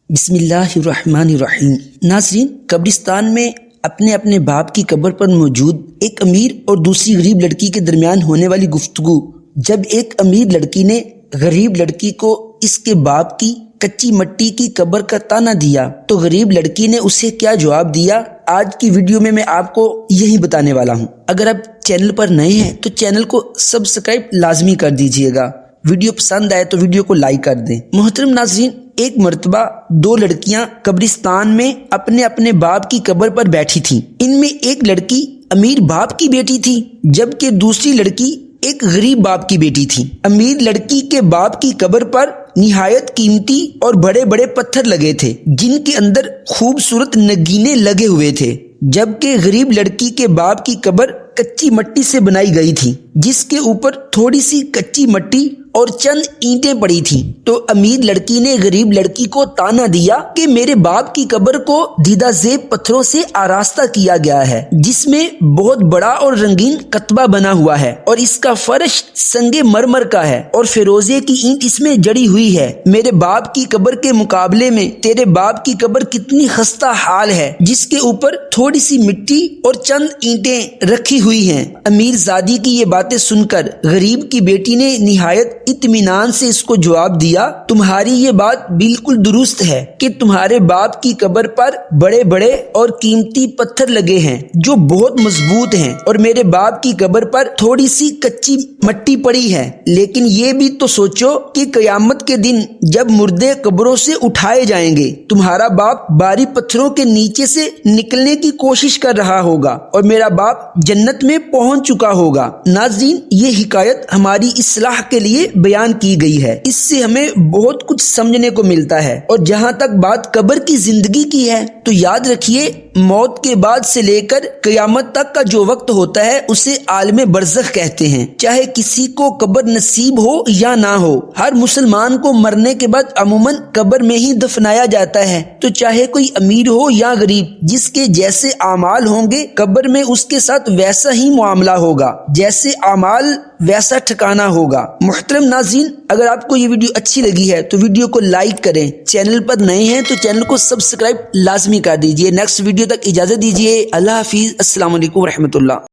بسم اللہ الرحمن الرحیم۔ ناظرین، قبرستان میں اپنے اپنے باپ کی قبر پر موجود ایک امیر اور دوسری غریب لڑکی کے درمیان ہونے والی گفتگو۔ جب ایک امیر لڑکی نے غریب لڑکی کو اس کے باپ کی کچی مٹی کی قبر کا تانا دیا تو غریب لڑکی نے اسے کیا جواب دیا، آج کی ویڈیو میں آپ کو یہی بتانے والا ہوں۔ اگر آپ چینل پر نئے ہیں تو چینل کو سبسکرائب لازمی کر دیجئے گا، ویڈیو پسند آئے تو ویڈیو کو لائک کر دیں۔ محترم ناظرین، ایک مرتبہ دو لڑکیاں قبرستان میں اپنے اپنے باپ کی قبر پر بیٹھی تھیں۔ ان میں ایک لڑکی امیر باپ کی بیٹی تھی جبکہ دوسری لڑکی ایک غریب باپ کی بیٹی تھی۔ امیر لڑکی کے باپ کی قبر پر نہایت قیمتی اور بڑے بڑے پتھر لگے تھے جن کے اندر خوبصورت نگینے لگے ہوئے تھے، جبکہ غریب لڑکی کے باپ کی قبر کچی مٹی سے بنائی گئی تھی جس کے اوپر تھوڑی سی کچی مٹی اور چند اینٹیں پڑی تھیں۔ تو امیر لڑکی نے غریب لڑکی کو تانا دیا کہ میرے باپ کی قبر کو دیدہ زیب پتھروں سے آراستہ کیا گیا ہے جس میں بہت بڑا اور رنگین کتبہ بنا ہوا ہے اور اس کا فرش سنگ مرمر کا ہے اور فیروزے کی اینٹ اس میں جڑی ہوئی ہے۔ میرے باپ کی قبر کے مقابلے میں تیرے باپ کی قبر کتنی خستہ حال ہے جس کے اوپر تھوڑی سی مٹی اور چند اینٹیں رکھی ہوئی ہیں۔ امیر زادی کی یہ باتیں سن کر غریب کی بیٹی نے نہایت اطمینان سے اس کو جواب دیا، تمہاری یہ بات بالکل درست ہے کہ تمہارے باپ کی قبر پر بڑے بڑے اور قیمتی پتھر لگے ہیں جو بہت مضبوط ہیں اور میرے باپ کی قبر پر تھوڑی سی کچی مٹی پڑی ہے، لیکن یہ بھی تو سوچو کہ قیامت کے دن جب مردے قبروں سے اٹھائے جائیں گے تمہارا باپ بھاری پتھروں کے نیچے سے نکلنے کی کوشش کر رہا ہوگا اور میرا باپ جنت میں پہنچ چکا ہوگا۔ ناظرین، یہ حکایت ہماری اصلاح کے لیے بیان کی گئی ہے، اس سے ہمیں بہت کچھ سمجھنے کو ملتا ہے۔ اور جہاں تک بات قبر کی زندگی کی ہے تو یاد رکھیے، موت کے بعد سے لے کر قیامت تک کا جو وقت ہوتا ہے اسے عالم برزخ کہتے ہیں۔ چاہے کسی کو قبر نصیب ہو یا نہ ہو، ہر مسلمان کو مرنے کے بعد عموماً قبر میں ہی دفنایا جاتا ہے، تو چاہے کوئی امیر ہو یا غریب، جس کے جیسے اعمال ہوں گے قبر میں اس کے ساتھ ویسا ہی معاملہ ہوگا، جیسے اعمال ویسا ٹھکانہ ہوگا۔ محترم ناظرین، اگر آپ کو یہ ویڈیو اچھی لگی ہے تو ویڈیو کو لائک کریں، چینل پر نئے ہیں تو چینل کو سبسکرائب لازمی کر دیجئے۔ نیکسٹ ویڈیو تک اجازت دیجیے، اللہ حافظ، السلام علیکم ورحمۃ اللہ۔